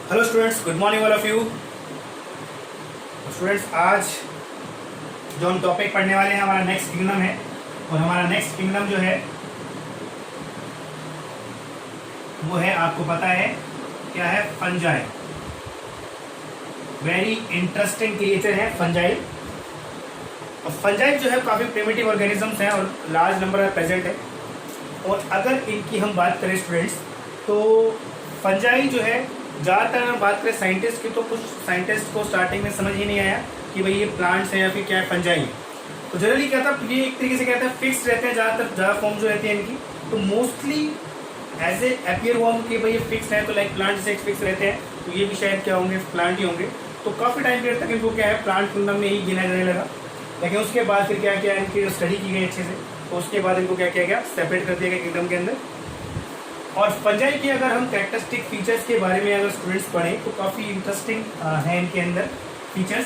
Hello students, good morning all of you. Students, आज जो हम टॉपिक पढ़ने वाले हैं हमारा नेक्स्ट किंगडम है। और हमारा नेक्स्ट किंगडम जो है वो है, आपको पता है क्या है, फंजाई। वेरी इंटरेस्टिंग क्रिएचर है फंजाई। और फंजाई जो है काफ़ी प्रिमिटिव ऑर्गेनिजम्स हैं और लार्ज नंबर में प्रेजेंट है। और अगर इनकी हम बात करें स्टूडेंट्स, तो फंजाई जो है ज़्यादातर अगर बात करें साइंटिस्ट की, तो कुछ साइंटिस्ट को स्टार्टिंग में समझ ही नहीं आया कि भाई ये प्लांट्स हैं या फिर क्या है फंजाई। तो जनरली क्या था, ये एक तरीके से क्या था, फिक्स रहते हैं ज़्यादातर, ज़्यादा फॉर्म जो रहती है इनकी। तो मोस्टली एज ए अपीयर हुआ कि भाई ये फिक्स है, तो लाइक प्लांट से फिक्स रहते हैं, तो ये भी शायद क्या होंगे, प्लांट ही होंगे। तो काफ़ी टाइम पीरियड तक इनको क्या है, प्लांट किंगडम में ही गिना जाने लगा। लेकिन उसके बाद फिर क्या किया, इनकी स्टडी की गई अच्छे से, तो उसके बाद इनको क्या किया गया, सेपरेट कर दिया गया किंगडम के अंदर। और फंजाई की अगर हम कैरेक्टरिस्टिक फीचर्स के बारे में अगर स्टूडेंट्स पढ़ें तो काफ़ी इंटरेस्टिंग है इनके अंदर फीचर्स।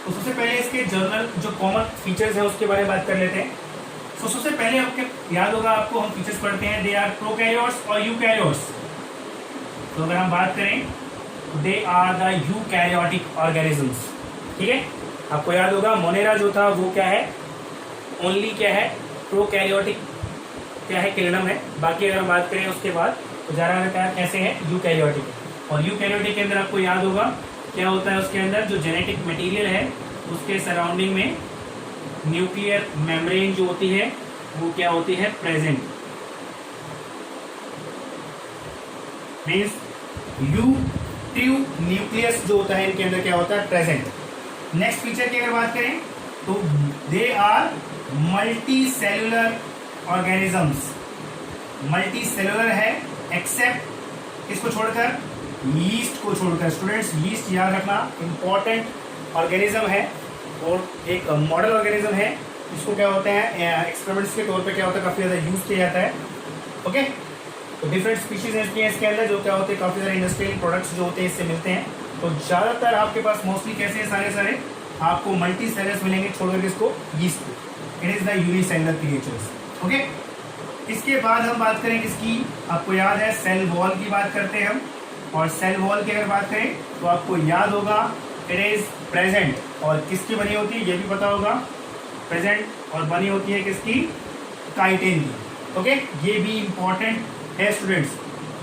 तो सबसे पहले इसके जनरल जो कॉमन फीचर्स हैं उसके बारे में बात कर लेते हैं। तो सबसे पहले आपके याद होगा, आपको हम फीचर्स पढ़ते हैं, दे आर प्रोकैरियोट्स और यूकैरियोट्स। तो अगर हम बात करें, they are the eukaryotic organisms. ठीक है, आपको याद होगा मोनेरा जो था वो क्या है, ओनली क्या है, प्रोकैरियोटिक क्या है, किंगडम है। बाकी अगर हम बात करें उसके बाद, तो ज़्यादा कैसे है, यूकैरियोटिक। और यूकैरियोटिक के अंदर आपको याद होगा क्या होता है, उसके अंदर जो जेनेटिक मटेरियल है उसके सराउंडिंग में न्यूक्लियर मेम्ब्रेन जो होती है वो क्या होती है, प्रेजेंट। मीन्स ट्रू न्यूक्लियस जो होता है इनके अंदर क्या होता है, प्रेजेंट। नेक्स्ट फीचर की अगर बात करें तो they are multi cellular organisms. Multi cellular है एक्सेप्ट किसको छोड़कर, यीस्ट को छोड़कर। स्टूडेंट्स, यीस्ट याद रखना इंपॉर्टेंट ऑर्गेनिज्म है और एक मॉडल ऑर्गेनिज्म है। इसको क्या होता है, एक्सपेरिमेंट्स के तौर पे क्या होता है, काफ़ी ज़्यादा यूज किया जाता है। ओके, तो डिफरेंट स्पीशीज हैं इसके अंदर जो क्या होते हैं, काफ़ी सारे इंडस्ट्रियल प्रोडक्ट्स जो होते हैं इससे मिलते हैं। तो ज़्यादातर आपके पास मोस्टली कैसे हैं, सारे आपको मल्टी सेलर्स मिलेंगे, छोड़कर किसको, यीस्ट को। It is the unicellular creatures. Okay, इसके बाद हम बात करें किसकी, आपको याद है सेल वॉल की बात करते हैं हम। और सेल वॉल की अगर बात करें तो आपको याद होगा इट इज प्रेजेंट, और किसकी बनी होती है ये भी पता होगा, प्रेजेंट, और बनी होती है किसकी, काइटिन की। ओके, ये भी इंपॉर्टेंट है स्टूडेंट्स।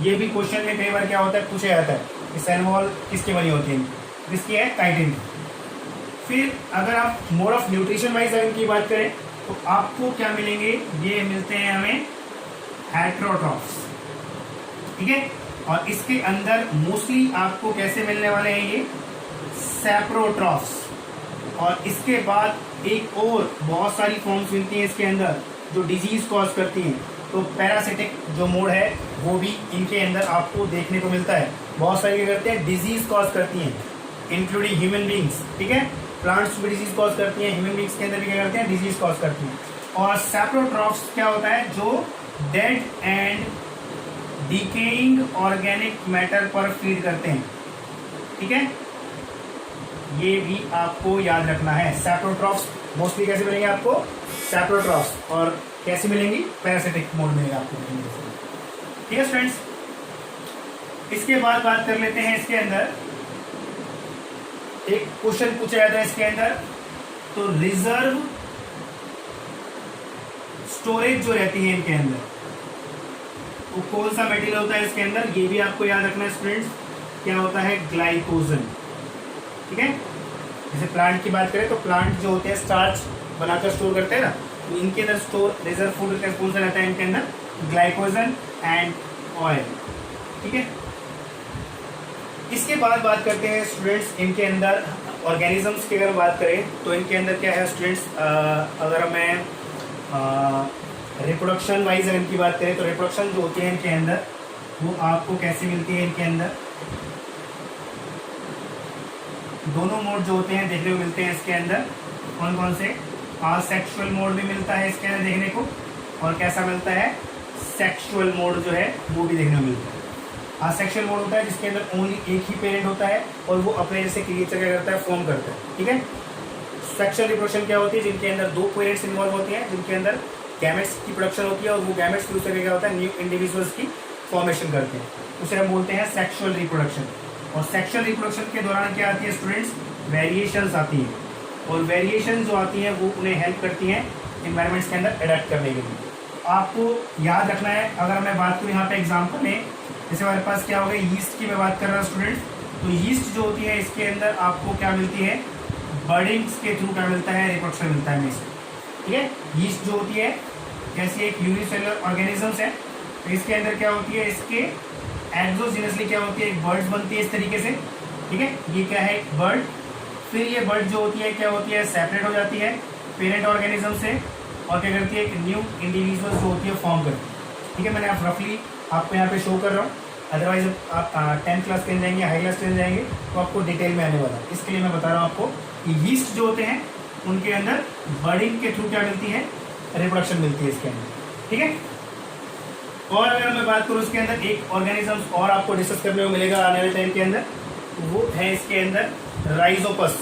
ये भी क्वेश्चन में कई बार क्या होता है, पूछा जाता है कि सेल वॉल किसकी बनी होती है, किसकी है, काइटिन की। फिर अगर आप मोड ऑफ न्यूट्रिशन वाइज अगर इनकी बात करें तो आपको क्या मिलेंगे, ये मिलते हैं हमें हेट्रोट्रॉफ्स। ठीक है, और इसके अंदर मोस्टली आपको कैसे मिलने वाले हैं, ये सैप्रोट्रॉफ्स। और इसके बाद एक और बहुत सारी फॉर्म्स मिलती हैं इसके अंदर जो डिजीज कॉज करती हैं। तो पैरासिटिक जो मोड है वो भी इनके अंदर आपको देखने को मिलता है। बहुत सारी क्या करते हैं, डिजीज कॉज करती हैं, इंक्लूडिंग ह्यूमन बींग्स। ठीक है, प्लांट्स भी डिजीज कॉज करती हैं, ह्यूमन बींग्स के अंदर भी क्या करते हैं, डिजीज कॉज करती हैं। और सैप्रोट्रॉफ्स क्या होता है, जो dead and decaying organic matter पर फीड करते हैं। ठीक है, ये भी आपको याद रखना है। सैप्रोट्रॉफ्स मोस्टली कैसे मिलेंगे आपको, सैप्रोट्रॉफ्स, और कैसे मिलेंगी, पैरासिटिक मोड मिलेगा आपको। ठीक है फ्रेंड्स, इसके बाद बात कर लेते हैं इसके अंदर एक क्वेश्चन पूछा जाता है इसके अंदर, तो रिजर्व स्टोरेज जो रहती है इनके अंदर वो कौन सा मटेरियल होता है इसके अंदर, ये भी आपको याद रखना है स्टूडेंट्स। क्या होता है, ग्लाइकोजन। ठीक है, जैसे प्लांट की बात करें तो प्लांट जो होते हैं स्टार्च बनाकर स्टोर करते हैं ना, तो इनके अंदर स्टोर रिजर्व फूड कौन सा रहता है इनके अंदर, ग्लाइकोजन एंड ऑयल। ठीक है, इसके बाद बात करते हैं स्टूडेंट्स इनके अंदर ऑर्गेनिजम्स की अगर बात करें तो इनके अंदर क्या है स्टूडेंट्स, अगर मैं रिप्रोडक्शन वाइज अगर इनकी बात करें तो रिप्रोडक्शन जो होती है इनके अंदर वो आपको कैसे मिलती है, इनके अंदर दोनों मोड जो होते हैं देखने को मिलते हैं इसके अंदर। कौन कौन से, असेक्सुअल मोड भी मिलता है इसके अंदर देखने को, और कैसा मिलता है, सेक्सुअल मोड जो है वो भी देखने को मिलता है। असेक्सुअल मोड होता है जिसके अंदर ओनली एक ही पेरेंट होता है और वो अपने जैसे क्रिएचर क्या करता है, फॉर्म करता है। ठीक है, सेक्सुअल रिप्रोडक्शन क्या होती है, जिनके अंदर दो पेरेंट्स इन्वॉल्व होते हैं, जिनके अंदर गैमेट्स की प्रोडक्शन होती है और वो गैमेट्स के दूसरे क्या होता है, न्यू इंडिविजुअल्स की फॉर्मेशन करते हैं, उसे हम बोलते हैं सेक्सुअल रिप्रोडक्शन। और सेक्शुअल रिप्रोडक्शन के दौरान क्या आती है स्टूडेंट्स, वेरिएशंस आती हैं, और वेरिएशन जो आती हैं वो उन्हें हेल्प करती हैं इन्वायरमेंट्स के अंदर अडेप्ट करने के लिए। आपको याद रखना है, अगर मैं बात करूँ यहाँ पे एग्जाम्पल में, जैसे हमारे पास क्या होगा, यीस्ट की मैं बात कर रहा हूँ स्टूडेंट्स, तो यीस्ट जो होती है इसके अंदर आपको क्या मिलती है, बर्डिंग्स के थ्रू क्या मिलता है, रिप्रोडक्शन मिलता है इससे, ठीक है। यीस्ट जो होती है कैसी एक यूनिसेलुलर ऑर्गेनिजम्स है, तो इसके अंदर क्या होती है, इसके एक्सोजीनसली क्या होती है, एक बर्ड्स बनती है इस तरीके से, ठीक है। ये क्या है, एक बर्ड, फिर ये बर्ड जो होती है क्या होती है, सेपरेट हो जाती है पेरेंट ऑर्गेनिज्म से, और क्या करती है, एक न्यू इंडिविजुअल जो होती है फॉर्म करती है, ठीक है। मैंने आप रफली आपको यहाँ पे शो कर रहा हूँ, अदरवाइज आप 10th क्लास के जाएंगे, हाई क्लास के जाएंगे तो आपको डिटेल में आने वाला है। इसके लिए मैं बता रहा हूँ आपको कि यीस्ट जो होते हैं उनके अंदर बर्डिंग के थ्रू क्या मिलती है, रिप्रोडक्शन मिलती है इसके अंदर, ठीक है। और अगर मैं बात करूँ इसके अंदर एक ऑर्गेनिजम्स और आपको डिस्कस करने को मिलेगा आने वाले टाइम के अंदर, वो है इसके अंदर राइजोपस,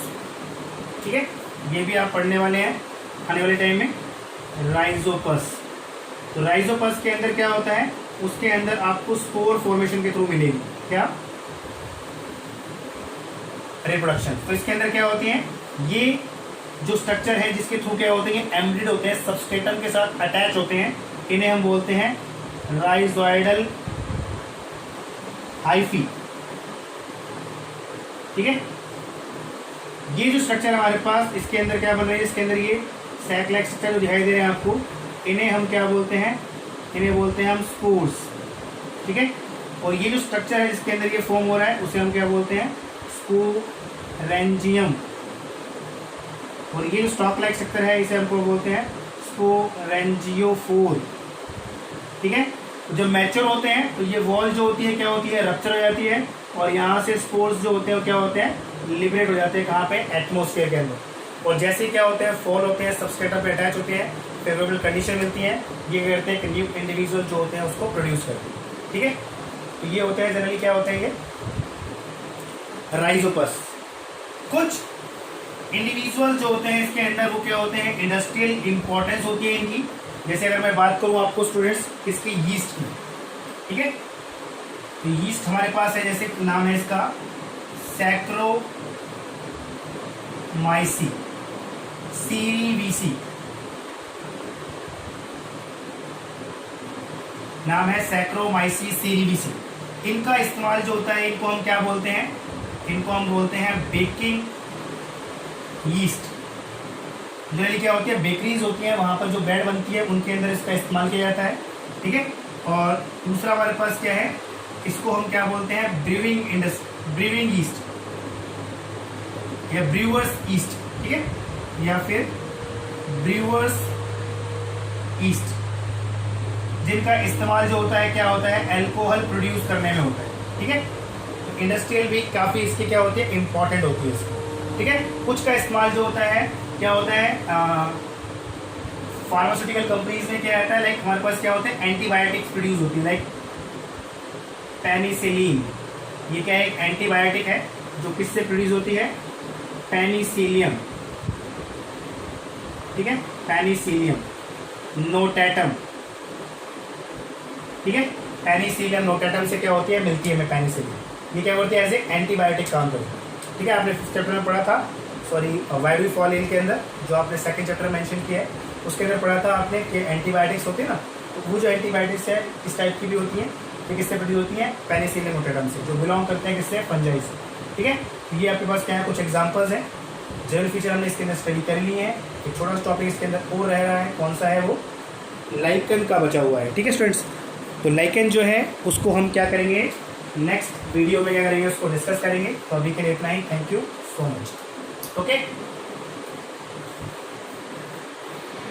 ठीक है। ये भी आप पढ़ने वाले हैं आने वाले टाइम में, राइजोपस। तो राइजोपस के अंदर क्या होता है, उसके अंदर आपको स्पोर फॉर्मेशन के थ्रू मिलेगी क्या, रिप्रोडक्शन। तो इसके अंदर क्या होती है, ये जो स्ट्रक्चर है जिसके थ्रू क्या होते हैं, एम्ब्रिड होते हैं, सबस्ट्रेटम के साथ अटैच होते हैं, इन्हें हम बोलते हैं राइजोइडल हाइफी, ठीक है। ये जो स्ट्रक्चर हमारे पास इसके अंदर क्या बन रही है, इसके अंदर ये सैक लाइक स्ट्रक्चर जो दिखाई दे रहे हैं आपको, इन्हें हम क्या बोलते हैं, इन्हें बोलते हैं हम स्पोर्स, ठीक है। और ये जो स्ट्रक्चर है जिसके अंदर ये फॉर्म हो रहा है उसे हम क्या बोलते हैं, स्पोरेंजियम। और ये जो स्टॉक लाइक स्ट्रक्चर है इसे हमको बोलते हैं स्पोरेंजियोफोर, ठीक है। तो जब मैच्योर होते हैं तो ये वॉल जो होती है क्या होती है, रप्चर हो जाती है, और यहाँ से स्पोर्स जो होते हैं क्या होते हैं, लिबरेट हो जाते हैं, कहाँ पे, एटमोस्फेयर के अंदर। और जैसे क्या होते हैं, फॉल होते हैं, सबस्ट्रेटम पे अटैच होते हैं, फेवरेबल कंडीशन मिलती है, ये करते हैं कि न्यू इंडिविजुअल जो होते हैं उसको प्रोड्यूस करते हैं, ठीक है। तो ये होते हैं जनरली क्या होते हैं, ये राइजोपस। कुछ इंडिविजुअल जो होते हैं इसके अंदर वो क्या होते हैं, इंडस्ट्रियल इंपॉर्टेंस होती है इनकी। जैसे अगर मैं बात करूं आपको स्टूडेंट्स इसकी यीस्ट की, ठीक है। तो यीस्ट हमारे पास है, जैसे नाम है इसका सैक्रोमाइसी सीरीवीसी, नाम है सैक्रोमाइसी सीरीवीसी। इनका इस्तेमाल जो होता है, इनको हम क्या बोलते हैं, इनको हम बोलते हैं बेकिंग यीस्ट। जनरली क्या होती है, बेकरीज होती हैं, वहाँ पर जो ब्रेड बनती है उनके अंदर इसका इस्तेमाल किया जाता है, ठीक है। और दूसरा हमारे पास क्या है, इसको हम क्या बोलते हैं, ब्रीविंग यीस्ट या ब्रीवर्स ईस्ट, ठीक है, या फिर ब्रीवर्स ईस्ट, जिनका इस्तेमाल जो होता है क्या होता है, अल्कोहल प्रोड्यूस करने में होता है, ठीक है। तो इंडस्ट्रियल भी काफ़ी इसकी क्या होती है, इंपॉर्टेंट होती है इसकी, ठीक है। कुछ का इस्तेमाल जो होता है क्या होता है, फार्मास्यूटिकल कंपनीज में क्या रहता है, लाइक हमारे पास क्या होते हैं, एंटीबायोटिक्स प्रोड्यूस होती है, लाइक पेनिसिलिन। ये क्या है, एक एंटीबायोटिक है जो किससे प्रोड्यूस होती है, पेनिसिलियम, ठीक है, पेनिसिलियम। नोटेटम, ठीक है, पेनिसिलियम नोटेटम से क्या होती है, मिलती है हमें पेनिसिलिन। ये क्या होती है, एज ए एंटीबायोटिक काम करती है, ठीक है। आपने 5th चैप्टर में पढ़ा था, सॉरी वाइड फॉलिन के अंदर जो आपने 2nd चैप्टर मेंशन किया है उसके अंदर पढ़ा था आपने कि एंटीबायोटिक्स होती है ना, तो वो जो एंटीबायोटिक्स है इस टाइप की भी होती हैं, ये किससे प्रोड्यूस होती हैं, पेनिसिलिन नोटेटम से, जो बिलोंग करते हैं किससे, फंजाई से, ठीक है। तो ये आपके पास क्या है, कुछ एग्जाम्पल्स हैं, जनरल फीचर हमने इसके अंदर स्टडी कर लिए हैं। एक छोटा सा टॉपिक इसके अंदर और रह रहा है, कौन सा है वो, लाइकन का बचा हुआ है, ठीक है स्टूडेंट्स। तो लाइकन जो है उसको हम क्या करेंगे, नेक्स्ट वीडियो में क्या करेंगे, उसको डिस्कस करेंगे। तो अभी के लिए इतना ही, thank you so much, okay.